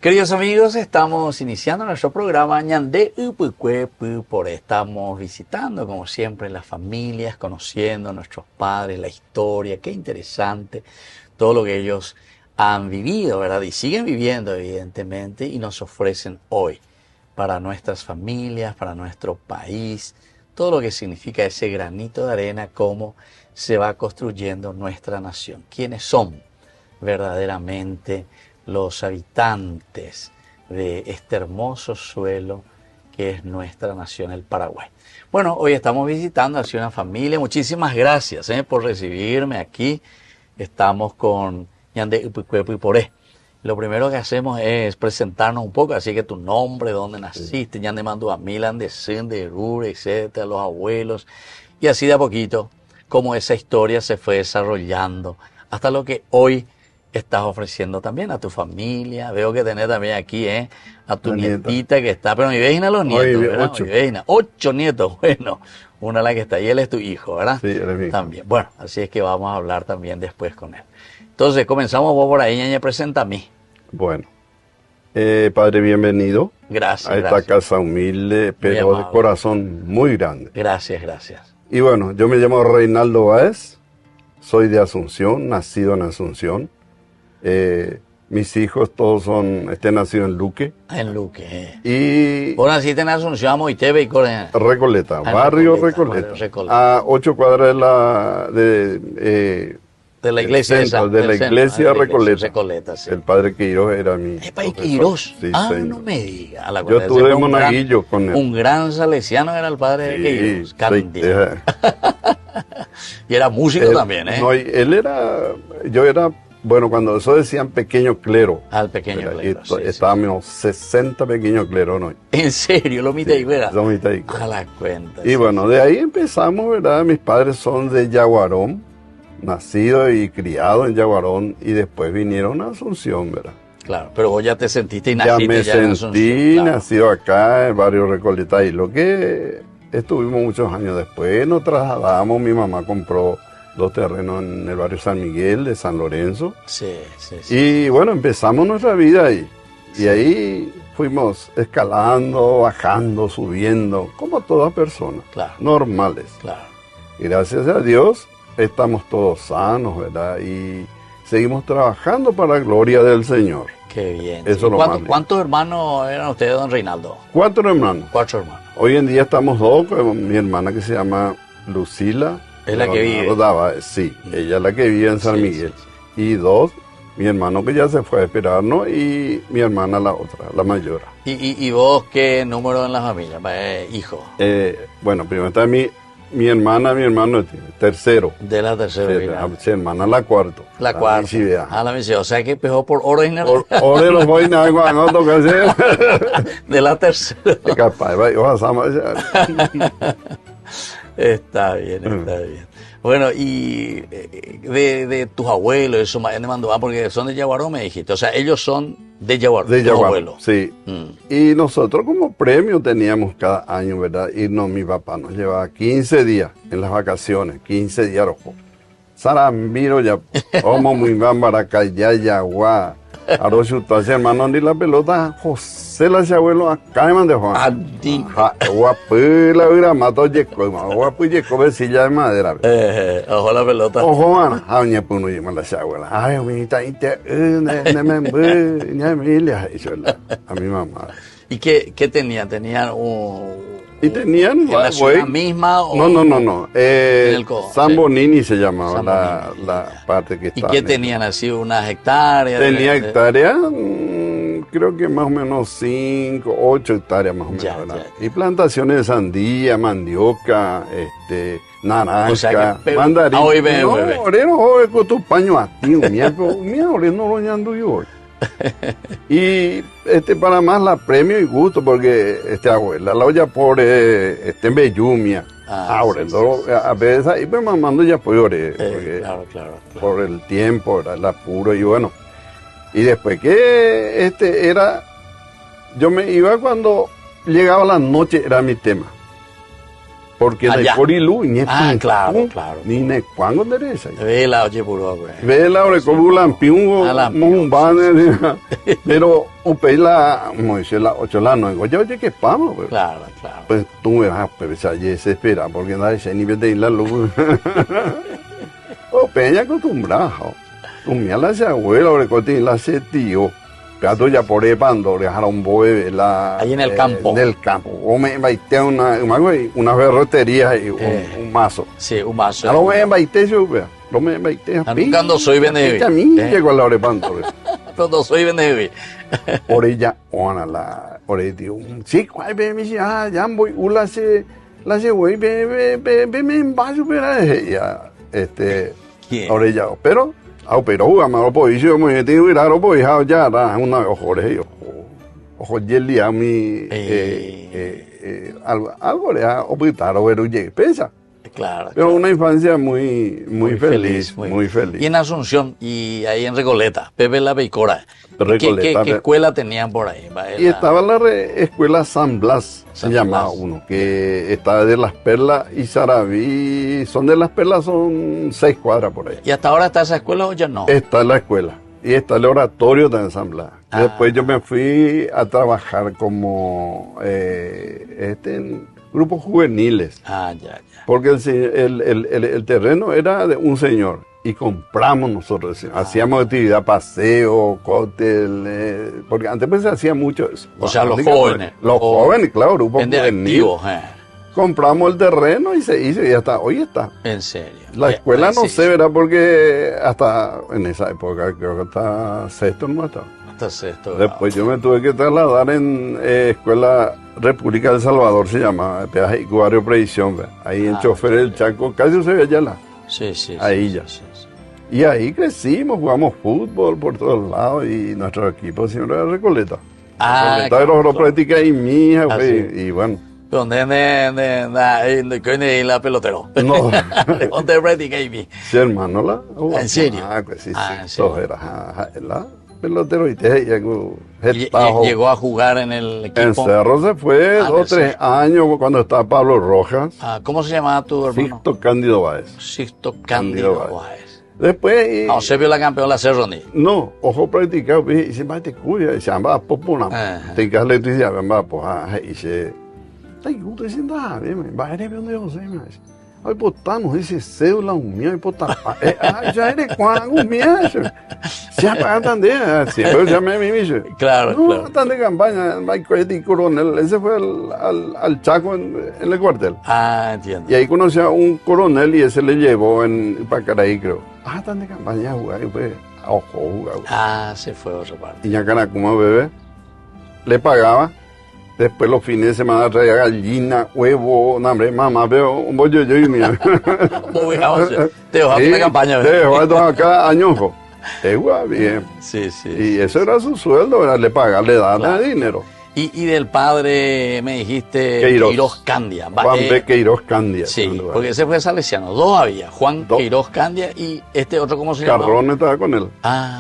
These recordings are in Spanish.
Queridos amigos, estamos iniciando nuestro programa Ñande Upucuepu, por estamos visitando como siempre las familias, conociendo a nuestros padres, la historia, qué interesante, todo lo que ellos han vivido, ¿verdad? Y siguen viviendo evidentemente y nos ofrecen hoy para nuestras familias, para nuestro país, todo lo que significa ese granito de arena, cómo se va construyendo nuestra nación, quiénes son verdaderamente los habitantes de este hermoso suelo que es nuestra nación, el Paraguay. Bueno, hoy estamos visitando a una familia. Muchísimas gracias por recibirme aquí. Estamos con Ñande Upucuepu y Poré. Lo primero que hacemos es presentarnos un poco, así que tu nombre, dónde naciste, Ñande Manduamilan, de Sen, de Rure, etcétera, los abuelos, y así de a poquito, cómo esa historia se fue desarrollando hasta lo que hoy estás ofreciendo también a tu familia. Veo que tenés también aquí a tu nietita que está, pero mi vecina los nietos, ¿verdad? 8. 8 nietos, bueno, una la que está ahí, él es tu hijo, ¿verdad? Sí, él es mi hijo. También, bueno, así es que vamos a hablar también después con él. Entonces, comenzamos vos por ahí, Ñañe, presenta a mí. Bueno, padre, bienvenido. Gracias, a esta gracias. casa humilde, pero de corazón muy grande. Gracias, gracias. Y bueno, yo me llamo Reinaldo Báez, soy de Asunción, nacido en Asunción. Mis hijos todos son nacidos en Luque. En Luque. Y Vos naciste en Asunción, Amoitebe y Corena. Recoleta, barrio Recoleta. A 8 cuadras de la iglesia centro, de la iglesia Recoleta. Recoleta, sí. El padre Queiroz era mi ¿Epa, y Queiroz? Sí, ah, señor. No me diga. Yo tuve monaguillo con él. Un gran salesiano era el padre de Queiroz. Candil. Y era músico también, ¿eh? No, yo era, bueno, cuando eso decían pequeño clero. Al pequeño clero, sí, estábamos 60 pequeños cleros, ¿no? ¿En serio? ¿Lo mitad y vera? Lo mitad y a la cuenta. Y bueno, de ahí empezamos, ¿verdad? Mis padres son de Yaguarón, nacido y criado en Yaguarón, y después vinieron a Asunción, ¿verdad? Claro, pero vos ya te sentiste y naciste ya me ya en sentí, Asunción, claro. Nacido acá en el barrio Recoleta, y lo que estuvimos muchos años después, nos trasladamos, mi mamá compró 2 terrenos en el barrio San Miguel de San Lorenzo. Sí. Y bueno, empezamos nuestra vida ahí. Y ahí fuimos escalando, bajando, subiendo, como todas personas, claro, normales. Claro. Y gracias a Dios estamos todos sanos, ¿verdad? Y seguimos trabajando para la gloria del Señor. Qué bien. Eso ¿Cuántos hermanos eran ustedes, don Reinaldo? 4 hermanos. 4 hermanos. Hoy en día estamos 2, con mi hermana que se llama Lucila. Es la que vive. Sí, ella es la que vive en San Miguel. Sí. Y 2, mi hermano que ya se fue a esperarnos, y mi hermana la otra, la mayor. ¿Y vos qué número en la familia? Hijo. Bueno, primero está mi hermana, mi hermano, tercero. De la tercera. Mi hermana la cuarta. La cuarta. La misión. O sea que empezó por orden. Ore los voy a no tocar. De la tercera. Capaz, Está bien. Bueno, y de tus abuelos, eso me mandó, porque son de Yaguarón, me dijiste. O sea, ellos son de Yaguarón. De Yaguarón, sí. Y nosotros como premio teníamos cada año, ¿verdad? Irnos, mi papá nos llevaba 15 días en las vacaciones, 15 días rojo. Sarambiro ya, como muy baracaya, yagua. Arochuta, hermano, ni la pelota, José la abuelo, acá me mandó Juan. Guapula, mira, mato yeco, guapu yeco, besilla de madera. Ojo la pelota. Ojo, man, a mi puno y la abuela. Ay, amiguita, a mi mamá. ¿Y qué tenían? ¿Tenían y tenían en la ciudad misma? ¿O no. San Bonini se llamaba la parte que estaba. ¿Y qué tenían así? ¿Unas hectáreas? Tenía hectáreas, creo que más o menos 5, 8 hectáreas más o menos. Ya. Y plantaciones de sandía, mandioca, naranja, o sea que, mandarín. Oreno, con tu paño a ti, mira, oreno lo ñando yo. Y para más la premio y gusto, porque abuela la olla por en Bellumia. Ahora, a veces ahí me mamando ya pues oré, claro. Por el tiempo, el apuro, y bueno. Y después que yo me iba cuando llegaba la noche, era mi tema. Porque Allá. de Porilu, ni claro. ni ne cuango derecha. Vela, oye, puro, güey. Vela, ahora como lampiungo, Lampión, pero upela, como dice la ocholano, oye, que pamo, pues. Claro. Pues tú me vas a pensar, y se espera, porque nadie se ni de la luz. O peña acostumbrada, tu mía la se abuela, ahora que la se tío. Gato ya por el pando, dejar un boe la ahí en el campo. En el campo. O me baité una ferretería y un mazo. Sí, un mazo. Ahora me baité yo, vea. No me baité. Cuando soy vende. A mí llegó a la hora de pando. Cuando soy vende. Por ella, por ella, tío. Sí, cuál me dice, ya voy, la se güey, me envaso, ya, ahora ya, pero jugamos, pues, yo me tengo que ir a lo pues, ya, una ojores, ojo, jelly a mí, algo le ha optado, pero llegué, pesa. Claro. Pero una infancia muy feliz, muy feliz. Y en Asunción, y ahí en Recoleta, Pepe la Beicora. ¿Qué escuela tenían por ahí? Y estaba la escuela San Blas, se llamaba uno, que estaba de Las Perlas y Saraví. Son de Las Perlas, son 6 cuadras por ahí. ¿Y hasta ahora está esa escuela o ya no? Está la escuela. Y está el oratorio de San Blas. Después yo me fui a trabajar como en grupos juveniles. Ya. Porque el terreno era de un señor. Y compramos nosotros, hacíamos actividad, paseo, cóctel, porque antes pues se hacía mucho eso. O sea, los jóvenes. Los jóvenes, claro, grupo activos. Compramos el terreno y se hizo y hasta hoy está. En serio. La escuela no sé, ¿verdad? Porque hasta en esa época, creo que hasta sexto no estaba. Hasta sexto. Después yo me tuve que trasladar en Escuela República del Salvador, se llama, Peaje y Barrio Previsión, ¿verdad? Ahí en Chofer del Chaco, casi se ve ya Sí. Ahí ya. Sí. Y ahí crecimos, jugamos fútbol por todos lados y nuestro equipo siempre era Recoleta. Recoleta era la práctica y mi hija, y bueno. ¿Dónde la pelotero? No. ¿Dónde práctica y mi? Sí, hermano, ¿En serio? Pues sí. Todo era la pelotero y te llegó a jugar en el equipo. En Cerro se fue 2 o 3 años cuando estaba Pablo Rojas. ¿Cómo se llamaba tu hermano? Sixto Cándido Báez. Sixto Cándido Báez. Después... ¿se vio la campeona Cerro ni? No, ojo practicado, y se va a te cuya, y se llama popona. Te que electricidad, va a y se... Ay, ¿cómo te dicen? Va a ir donde yo sé, más. Ay, potamos, dice cédula, un mío, y potamos. Ya eres cuán, un mío. Se apaga tan de, siempre llamé a mí mismo. Claro. No, tan de campaña, Mike coronel, ese fue al Chaco en el cuartel. Entiendo. Y ahí conocí a un coronel y ese le llevó en Pacaraí, creo. Tan de campaña a jugar, y pues, a ojo jugar. Se fue a otra parte. Y ya Canacuma, bebé, le pagaba. Después los fines de semana traía gallina, huevo, hambre, mamá, veo un bollo yo y mío. Te dejó una campaña, ¿verdad? Te dejó cada año, ojo. Bien. Sí. Y eso era su sueldo, ¿verdad? Le pagaba, le daban dinero. Y del padre me dijiste Queiroz Candia. Juan B. Queiroz Candia. Sí, porque ese fue salesiano. 2 había. Juan Queiroz Candia y este otro, ¿cómo se llama? Carrón estaba con él.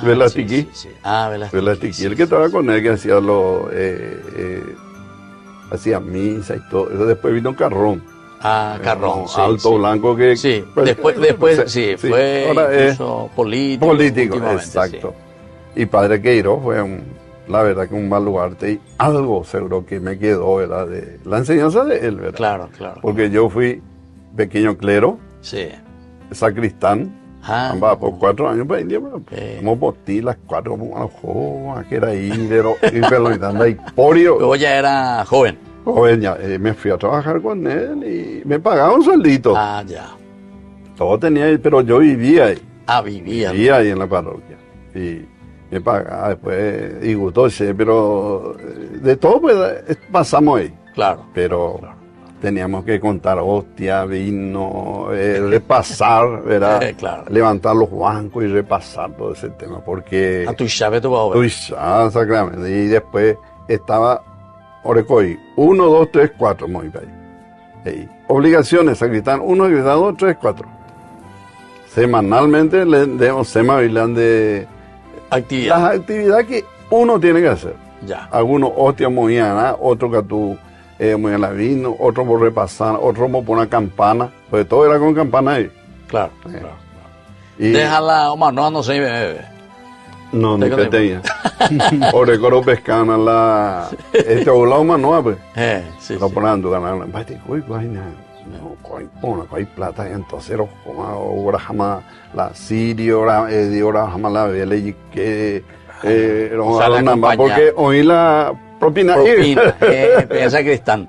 Velastiquí. Sí. Velastiquí, el que estaba con él, que hacía hacía misa y todo. Después vino Carrón. Carrón, alto, blanco que... Sí, después fue incluso político. Político, exacto. Sí. Y padre Queiroz fue la verdad que un baluarte y algo seguro que me quedó, ¿verdad? De la enseñanza de él, ¿verdad? Claro. Porque yo fui pequeño clero, sacristán, andaba por 4 años para India, como botilas, 4 como que era índero, y pelotando y porio. Luego ya era joven. Ya, me fui a trabajar con él y me pagaba un sueldito. Ya. Todo tenía ahí, pero yo vivía ahí. Vivía. Vivía ahí en la parroquia. Y me pagaba después, y gustó, pero de todo pues pasamos ahí. Claro. Pero teníamos que contar hostia, vino, repasar, ¿verdad? Claro. Levantar los bancos y repasar todo ese tema, porque... A tu llave tu va a ver. Exactamente. Y después estaba Orecoy, 1, 2, 3, 4, muy bien. Obligaciones, sacristán 1, sacristán 2, 3, 4. Semanalmente le demos de actividad. Las actividades que uno tiene que hacer. Ya. Algunos hostia moían, otro que tú muy a la vino, otro por repasar, otro por una campana, pues todo era con campana ahí. Claro, claro. Y Déjala, Omar, no sé, bebé. no, ni que tenía. O recuerdo pescana la, olama no, pues. Sí, Lo sí. ponen tu canal, bate, uy, no, coi plata, entonces lo coma, ahora jamás la sirio, ahora jamás la vele y que, O sea, la nada más, compañía. porque hoy la propina. Piensa Cristán.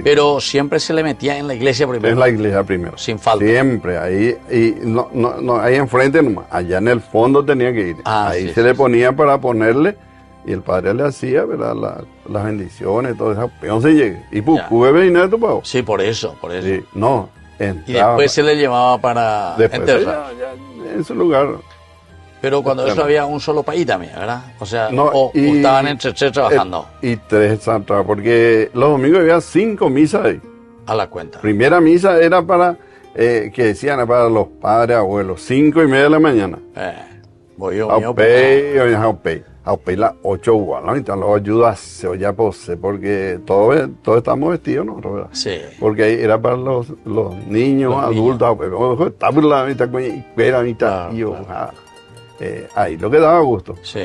Pero siempre se le metía en la iglesia primero. Es la iglesia primero. Sin falta. Siempre, ahí, y no, ahí enfrente nomás, allá en el fondo tenía que ir. Ahí sí, se sí, le ponía para ponerle, y el padre le hacía, ¿verdad? Las bendiciones, todo eso, pero no se llegue. Y pucube venir tu pavo. Sí, por eso. Sí, no, Y entraba. después se le llevaba para Después enterrar. ya en su lugar. Pero cuando eso había un solo país también, ¿verdad? O sea, No, o estaban entre tres trabajando Y tres trabajando, porque los domingos había 5 misas ahí. a la cuenta. Primera misa era para, que decían, para los padres, abuelos, 5:30 de la mañana. Voy yo, Aupei las 8 igual, ¿no? Entonces luego ayuda a se oye pose, porque todos estamos vestidos, ¿no? ¿Verdad? Sí. Porque ahí era para los niños, Los adultos, ahí lo que daba gusto. Sí.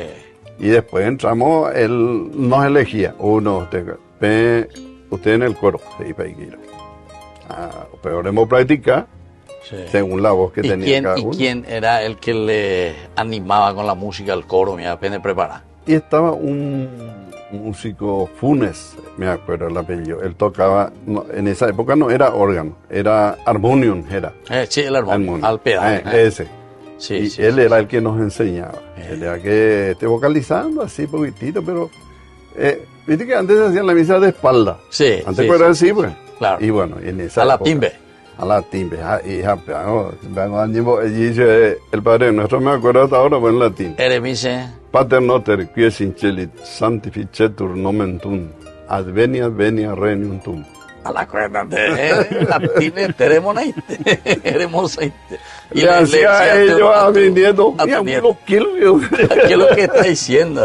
Y después entramos, él nos elegía, usted en el coro, sí, pero debemos practicar Sí. según la voz que tenía cada uno. ¿Quién era el que le animaba con la música al coro? Mira, apenas preparar. Y estaba un músico, Funes, me acuerdo el apellido. Él tocaba, en esa época no era órgano, era armonium, era. Sí, el armónico, al pedal. Ese. Sí, Y sí, él sí, era sí. el que nos enseñaba. Él era que esté vocalizando así poquitito, pero viste que antes se hacían la misa de espalda. Sí. Antes sí, era sí, así, sí, pues. sí, claro. Y bueno, en esa A la época, timbe. A la timbe. Y dice el padre nuestro, me acuerdo hasta ahora, bueno, en latín. Eremice. Pater noter, quies incelit, sanctificetur nomen tum, adveniat venia regnum tum. A la cuenta de latín, hermosa. Y le hacía a ellos a mi nieto, a tu mira, nieto. ¿qué ¿Qué es lo que está diciendo?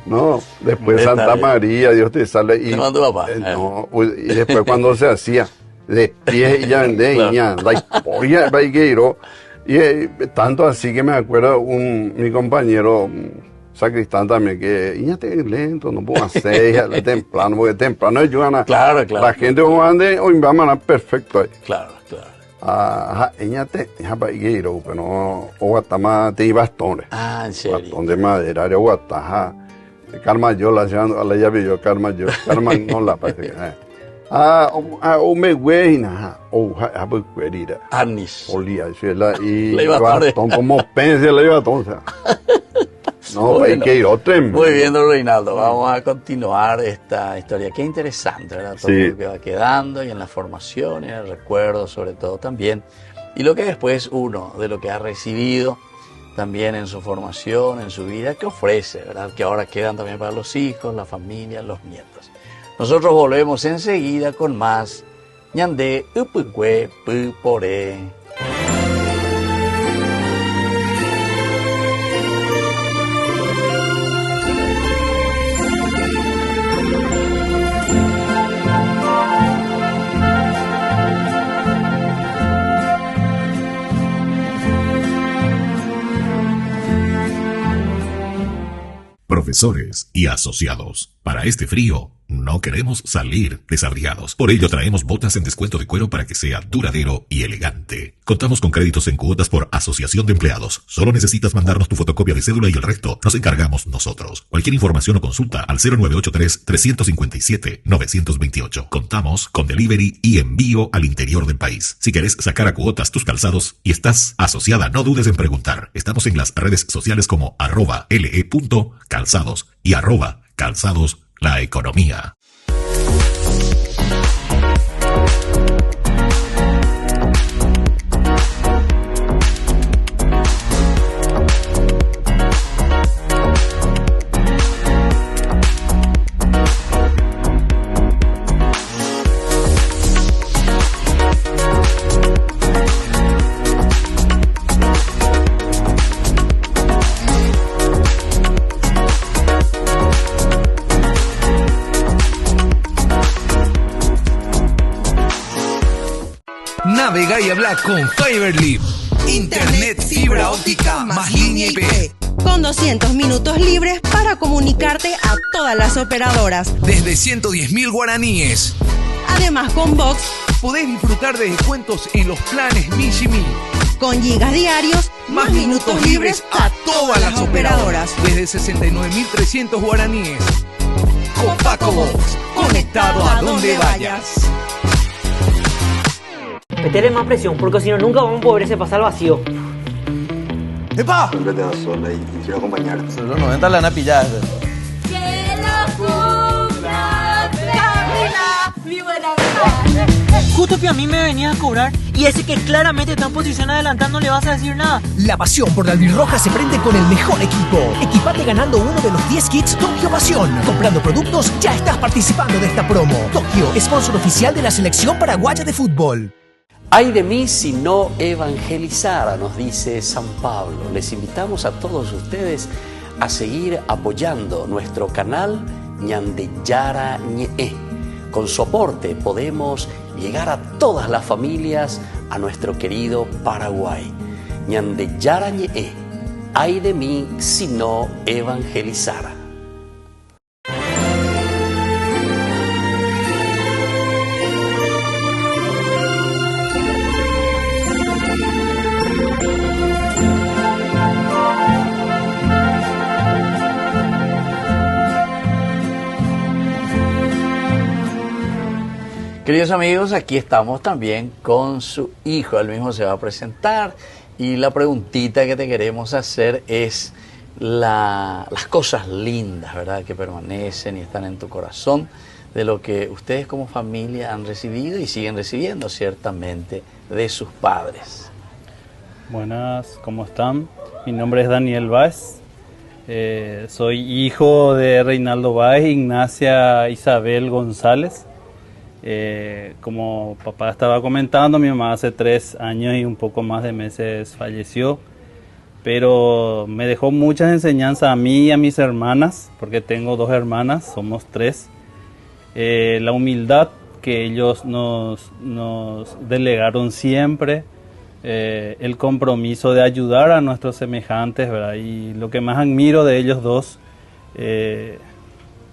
No, después Está Santa bien. María, Dios te salve. Y, Te mando papá. no, y después cuando se hacía, de pie y ya vendé, Claro. y ya, la polla, y tanto así que me acuerdo mi compañero sacristán también, que ya te lento, no puedo hacer, ya temprano, porque temprano ayudan a Claro. la gente como ande, hoy va a mandar perfecto ahí. Claro. Ella para ir, pero no, o guatama te bastones. En serio. Bastón de madera, era guataja. Karma yo la llevando, a la llave yo, karma no la parece. Me güey, pues cuerida. Anis. Olía, y Le iba a bastón, como pense le iba a sea. No, Bueno, hay que ir otra. Muy bien, don Reinaldo. Vamos a continuar esta historia. Qué interesante, ¿verdad? Todo Sí. lo que va quedando y en la formación y en el recuerdo, sobre todo también. Y lo que después uno, de lo que ha recibido también en su formación, en su vida, que ofrece, ¿verdad? Que ahora quedan también para los hijos, la familia, los nietos. Nosotros volvemos enseguida con más Ñandé, Upukwe, Pupore. Profesores y asociados, para este frío no queremos salir desabrigados. Por ello traemos botas en descuento de cuero para que sea duradero y elegante. Contamos con créditos en cuotas por asociación de empleados. Solo necesitas mandarnos tu fotocopia de cédula y el resto nos encargamos nosotros. Cualquier información o consulta al 0983-357-928. Contamos con delivery y envío al interior del país. Si querés sacar a cuotas tus calzados y estás asociada, no dudes en preguntar. Estamos en las redes sociales como @le.calzados y @calzados la economía. Navega y habla con Fiberly. Internet fibra óptica más línea IP. Con 200 minutos libres para comunicarte a todas las operadoras. Desde 110.000 guaraníes. Además, con Box podés disfrutar de descuentos en los planes Mishimi. Con gigas diarios, más minutos libres a todas las operadoras. Desde 69.300 guaraníes. Copaco Box, conectado a donde vayas. Meterle más presión, porque si no nunca vamos a poder pasar al vacío. ¡Epa! Siempre te vas sola y quiero acompañarte. Sobre los 90 la van a pillar. ¡Que lo cumpla, Camila, mi buena amiga! Justo que a mí me venía a cobrar y ese que claramente está en posición adelantada no le vas a decir nada. La pasión por la albirroja se prende con el mejor equipo. Equipate ganando uno de los 10 kits Tokio Pasión. Comprando productos ya estás participando de esta promo. Tokio, sponsor oficial de la selección paraguaya de fútbol. Ay de mí si no evangelizara, nos dice San Pablo. Les invitamos a todos ustedes a seguir apoyando nuestro canal Ñandeyara Ñe'e. Con su aporte podemos llegar a todas las familias a nuestro querido Paraguay. Ñandeyara Ñe'e. Ay de mí si no evangelizara. Queridos amigos, aquí estamos también con su hijo, él mismo se va a presentar y la preguntita que te queremos hacer es las cosas lindas, ¿verdad?, que permanecen y están en tu corazón de lo que ustedes como familia han recibido y siguen recibiendo ciertamente de sus padres. Buenas, ¿cómo están? Mi nombre es Daniel Báez, soy hijo de Reinaldo Báez e Ignacia Isabel González. Como papá estaba comentando, mi mamá hace 3 años y un poco más de meses falleció, pero me dejó muchas enseñanzas a mí y a mis hermanas, porque tengo 2 hermanas, somos 3. La humildad que ellos nos delegaron siempre, el compromiso de ayudar a nuestros semejantes, ¿verdad? Y lo que más admiro de ellos dos,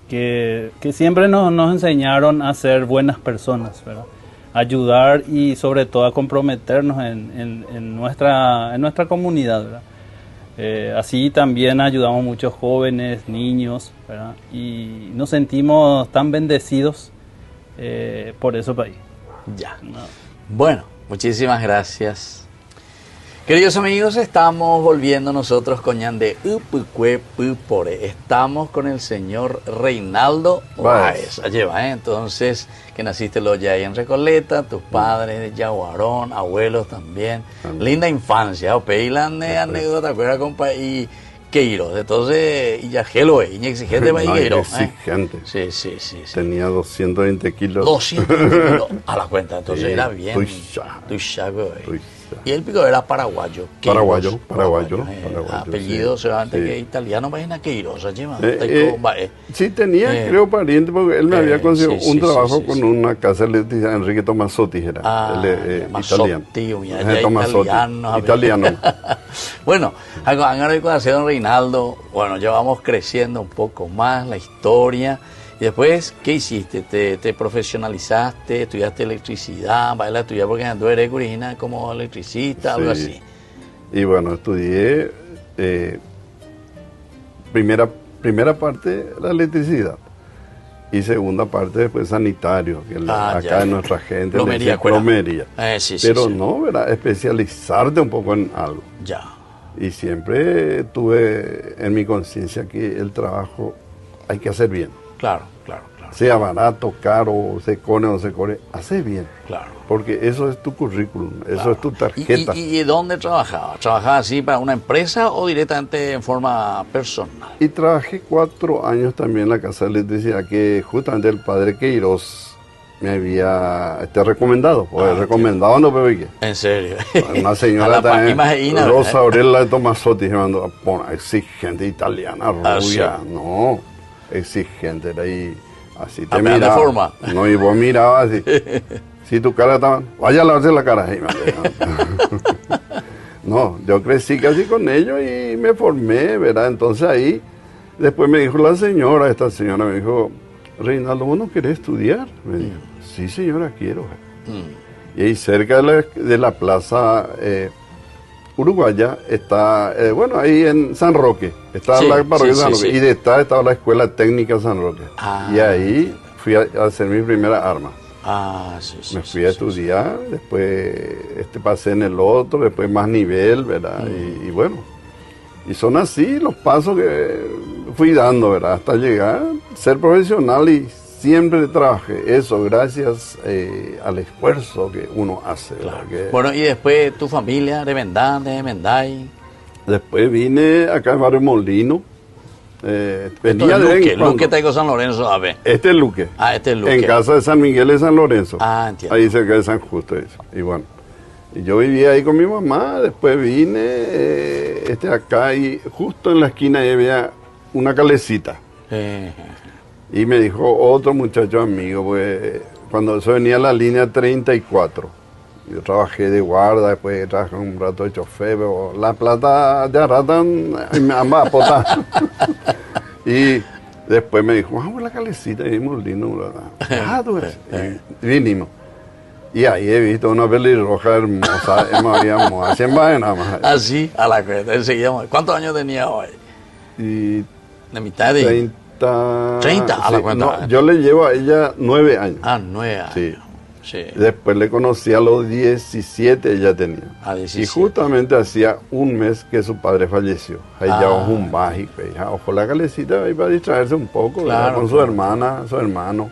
que siempre nos enseñaron a ser buenas personas, ¿verdad? Ayudar y sobre todo a comprometernos en nuestra comunidad, ¿verdad? Así también ayudamos muchos jóvenes, niños, ¿verdad? Y nos sentimos tan bendecidos por eso país. Ya. Bueno, muchísimas gracias. Queridos amigos, estamos volviendo nosotros con Ñande Upukwe Pupore. Estamos con el señor Reinaldo Báez. Allí va, entonces, que naciste ya ahí en Recoleta, tus padres de Yaguarón, abuelos también. Linda infancia, peilande anécdota, acuerdas, compa, y Queiroz. Entonces, y ya gelo, y exigente para Queiroz. Exigente. Sí. Tenía 220 kilos. 220 kilos a la cuenta, entonces era bien. Y el pico era paraguayo. Paraguayo. Apellido sí, solamente sí. que italiano, imagina Queiroz. Sí, tenía, creo, pariente, porque él me había conseguido un trabajo con una casa eléctrica, Enrique Tomasotti, era italiano. Italiano. Bueno, ahora con don Reinaldo, bueno, ya vamos creciendo un poco más la historia. Y después, ¿qué hiciste? ¿Te profesionalizaste? ¿Estudiaste electricidad? ¿Vas a estudiar porque tú eres original como electricista? Algo así. Y bueno, estudié primera parte la electricidad y segunda parte después sanitario, que acá en nuestra gente plomería. Pero no, ¿verdad? Especializarte un poco en algo. Ya. Y siempre tuve en mi conciencia que el trabajo hay que hacer bien. Claro. Sea barato, caro, se core o no se core, hace bien. Claro. Porque eso es tu currículum, eso es tu tarjeta. ¿Y dónde trabajaba? ¿Trabajaba así para una empresa o directamente en forma personal? Y trabajé 4 años también en la casa de electricidad, que justamente el padre Queiroz me había recomendado. Recomendado no, pero ¿qué? ¿En serio? Una señora también, Rosa Aurela de Tomasotti, me mandó, exigente italiana, rubia, no, exigente, era ahí. Así te miraba. De forma. No, y vos mirabas así. Si tu cara estaba, vaya a lavarse la cara. No, yo crecí casi con ellos y me formé, ¿verdad? Entonces ahí, después me dijo la señora, esta señora me dijo, Reinaldo, ¿vos no querés estudiar? Me dijo, sí señora, quiero. Y ahí cerca de la plaza uruguaya está, bueno, ahí en San Roque, está la parroquia San Roque, y detrás estaba la Escuela Técnica San Roque. Y ahí fui a hacer mi primera arma. Me fui a estudiar, después pasé en el otro, después más nivel, ¿verdad? Y bueno, y son así los pasos que fui dando, ¿verdad? Hasta llegar a ser profesional y siempre trabajé eso gracias al esfuerzo que uno hace. Claro. Bueno, y después tu familia, de Mendán, de Menday. Después vine acá en Barrio Molino. Venía de Luque Taico San Lorenzo, a ver. Este es Luque. Este es Luque. En casa de San Miguel de San Lorenzo. Entiendo. Ahí cerca de San Justo. Y bueno, y yo vivía ahí con mi mamá, después vine acá y justo en la esquina ahí había una calecita. Y me dijo otro muchacho amigo, pues cuando eso venía a la línea 34. Yo trabajé de guarda, después trabajé un rato de chofer, pero la plata de arratan ambas potas. Y después me dijo, vamos a la calecita, y vimos lindo, ¿verdad? Y vinimos. Y ahí he visto una pelirroja hermosa, así en Baja nada más. Así, a la cuenta, enseguida. ¿Cuántos años tenía hoy? Y de mitad de 30 a la cuenta. No, yo le llevo a ella 9 años. 9 años. Sí. Después le conocí a los 17, ella tenía. 17. Y justamente hacía un mes que su padre falleció. Ahí ya un mágico. Ojo la calecita ahí para distraerse un poco, claro, con su hermana, su hermano.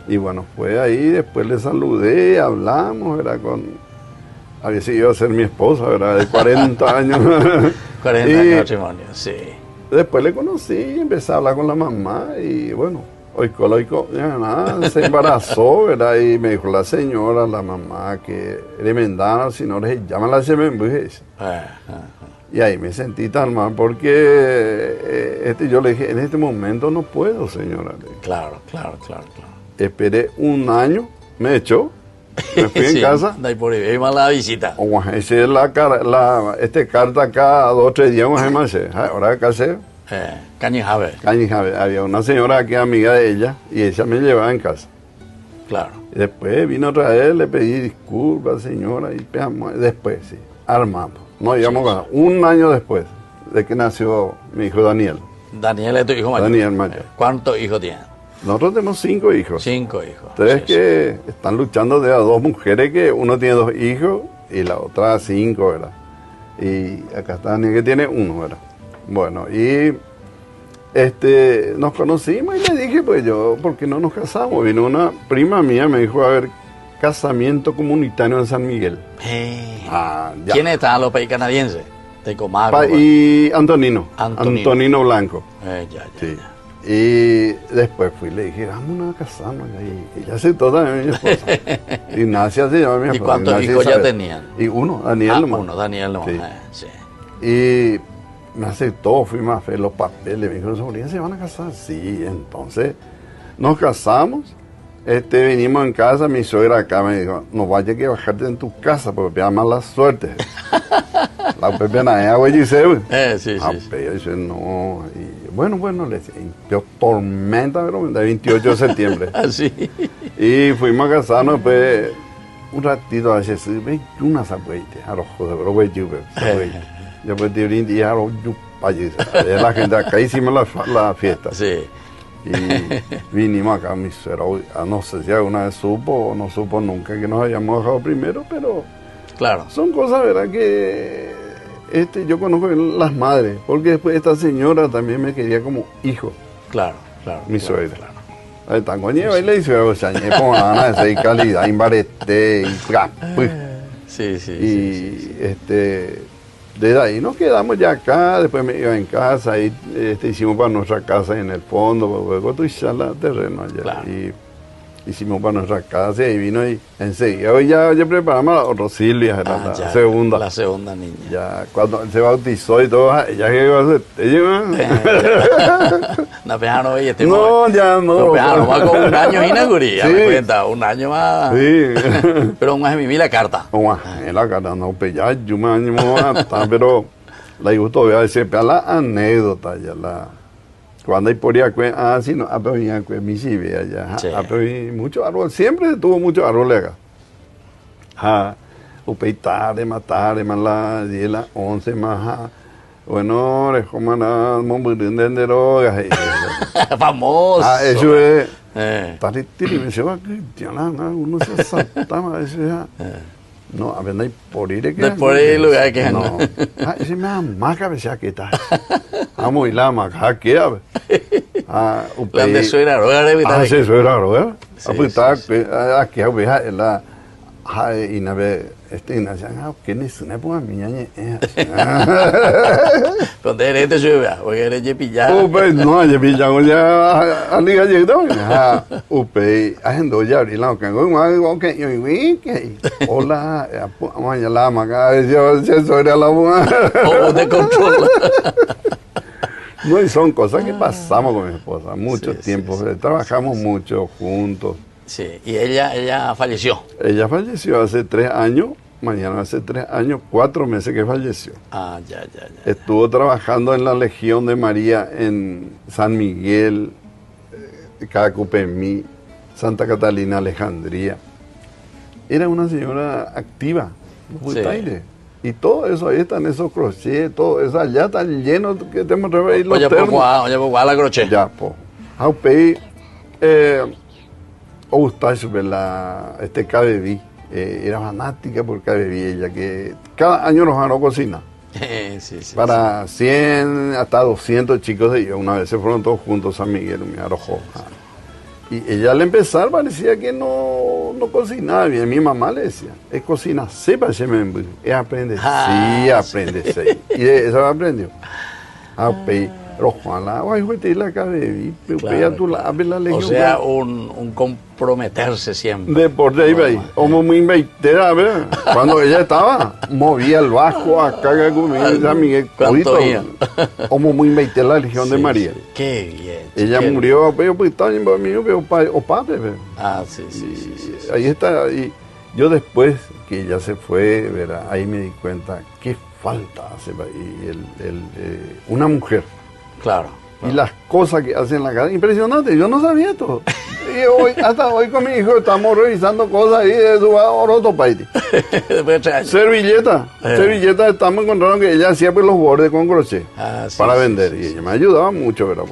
Y bueno, fue ahí, después le saludé, hablamos, ¿verdad? A ver si iba a ser mi esposa, ¿verdad? De 40 años. 40 años de matrimonio, sí. Después le conocí, empecé a hablar con la mamá y bueno, se embarazó, ¿verdad? Y me dijo la señora, la mamá, que le mendana, si no le llaman la semembuje. Y ahí me sentí tan mal porque yo le dije, en este momento no puedo, señora. Claro. Esperé un año, me echó, me fui en casa. De ahí por ahí, más la visita. Esa es carta acá, 2 o 3 días, ahora acá se... Cañijabe. Había una señora aquí, amiga de ella, y ella me llevaba en casa. Claro. Y después vino otra vez, le pedí disculpas, señora, y después sí, armamos. No íbamos a un año después de que nació mi hijo Daniel. Daniel es tu hijo mayor. Daniel mayor. ¿Cuántos hijos tienes? Nosotros tenemos 5 hijos. 5 hijos. 3 que están luchando de a 2 mujeres, que uno tiene 2 hijos y la otra 5, ¿verdad? Y acá está Daniel que tiene 1, ¿verdad? Bueno, y nos conocimos y le dije, pues yo, ¿por qué no nos casamos? Vino una prima mía, me dijo, a ver, casamiento comunitario en San Miguel. ¿Quiénes estaban los países canadienses? Y Antonino Blanco. Sí. Y después fui y le dije, vamos a casarnos. Y ella aceptó también mi esposa. Ignacia se llama mi esposa. ¿Y cuántos hijos ya tenían? Y uno, Daniel nomás. Daniel nomás. Sí. Y me aceptó, fuimos a hacer los papeles, me dijo, sobrina, ¿se van a casar? Sí, entonces nos casamos, vinimos en casa, mi suegra acá me dijo, no vayas que bajarte en tu casa porque te da mala suerte. La pepena es agua y se sí. Yo dice, no, y bueno, le decía, yo tormenta, pero el 28 de septiembre. Así. Y fuimos a casarnos, después, un ratito, a veces, 21 zapueite, a los joder, después de brindis a los yupayes. La gente acá hicimos la fiesta. Sí. Y vinimos acá, mi suegra, no sé si alguna vez supo o no supo nunca que nos habíamos dejado primero, pero claro, son cosas, ¿verdad? Que yo conozco las madres, porque después esta señora también me quería como hijo. Claro. Mi suegra. Ahí está, coño, y le dice, como nada, esa calidad, imbarete, y Sí. Desde ahí nos quedamos ya acá, después me iba en casa, y hicimos para nuestra casa en el fondo, luego tú hiciste la terreno allá. Claro. Y hicimos para nuestra casa y vino y enseguida. Hoy ya preparamos a Rosilvia, la segunda. La segunda niña. Ya cuando se bautizó y todo, ella que iba a hacer. No, pejano, oye, no, ya no. No, pejano, va con un año inaugurado, sí. me cuenta, un año más. Sí. Pero más de mi la carta. La carta, no, pues ya, yo me animo hasta, pero la gusto voy a decir, la anécdota, ya la. Cuando hay por allá, sí, no, pero ya, mi sí, vea, ya, pero muchos árboles, siempre tuvo muchos árboles acá. Tarde, mala, 10, 11, más, bueno, es como nada, de drogas. Famoso. Eso es. Uno se saltaba a veces. No, a ver, no hay por ir. No hay por ir lugar que no. Ese me da más cabeza que está. Vamos a ir la maca, ¿qué? La de suena rogar, sí, suena rogar. Pues está aquí, la. Y na ve ¿qué es una poca mía? Donde eres de lluvia, porque eres de pillado. No, de pillado ya a liga llegó. Haciendo ya y la que hola, mañana la maca, yo soy la o de control. No, y son cosas que pasamos con mi esposa, mucho tiempo, trabajamos mucho juntos. Sí, y ella falleció. Ella falleció hace 3 años, mañana hace 3 años, 4 meses que falleció. Ya. Estuvo trabajando en la Legión de María en San Miguel, Cacupemí, Santa Catalina, Alejandría. Era una señora activa, aire. Y todo eso, ahí están esos crochets, todo eso, allá están llenos que tenemos que ver los termos. Oye, pues, la crochet. Ya, pues. KBB, era fanática por KBB, ella que cada año nos ganó cocina. Para 100 hasta 200 chicos de ellos, una vez se fueron todos juntos a San Miguel, me arrojó. Y ella al empezar parecía que no cocinaba bien. Mi mamá le decía, es cocina, sepa, es aprende, sí, aprende, sí. Y de eso aprendió. Pero Juan, la KBB, o sea, un comprometerse siempre. Deporte ahí, como muy inveitera, cuando ella estaba, movía el bajo acá, San Miguel, como muy inveitera la Legión de María. Qué bien. Ella murió, pero pues también o padre. Sí. Ahí está, y yo después que ella se fue, ahí me di cuenta qué falta hace una mujer. Claro. Y las cosas que hacen en la casa, impresionante, yo no sabía todo. Y hasta hoy con mi hijo estamos revisando cosas ahí de su oroto paiti. Servilleta estamos encontrando que ella hacía pues los bordes con crochet para vender. Y ella me ayudaba mucho, ¿verdad?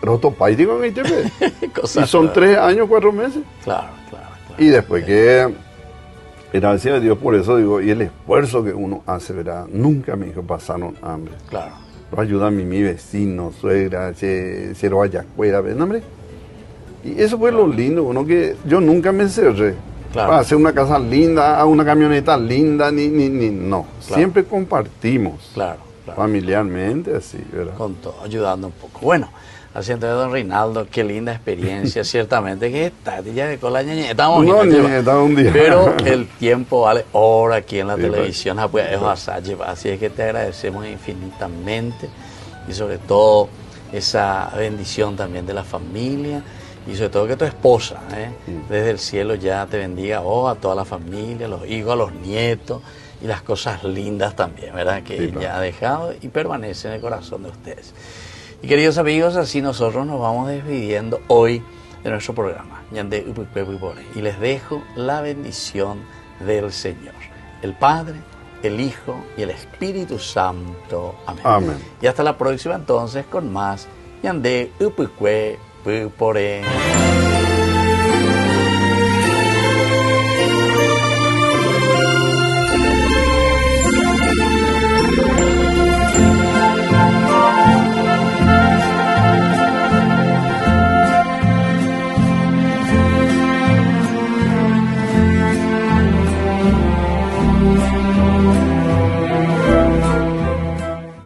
Roto paiti con ITP. Y son 3 años, 4 meses. Claro. Y después que... Gracias a Dios por eso digo, y el esfuerzo que uno hace, ¿verdad? Nunca me dijo pasaron hambre. Claro. Lo ayuda a mi vecino, suegra, se lo vaya fuera, ¿ven, hombre? Y eso fue lo lindo, uno que yo nunca me encerré. Para hacer una casa linda, una camioneta linda, no. Claro. Siempre compartimos. Claro. Familiarmente, así, ¿verdad? Con todo, ayudando un poco. Bueno. Así entonces, don Reinaldo, qué linda experiencia, ciertamente que está, ya de con la ñeñeta, un día. Pero el tiempo vale oro aquí en la televisión, así es que te agradecemos infinitamente y sobre todo esa bendición también de la familia y sobre todo que tu esposa, desde el cielo ya te bendiga a toda la familia, a los hijos, a los nietos y las cosas lindas también, ¿verdad? Que ella ha dejado y permanece en el corazón de ustedes. Y queridos amigos, así nosotros nos vamos despidiendo hoy de nuestro programa, y les dejo la bendición del Señor, el Padre, el Hijo y el Espíritu Santo. Amén. Y hasta la próxima entonces con más Ñande Upukwe Pupore.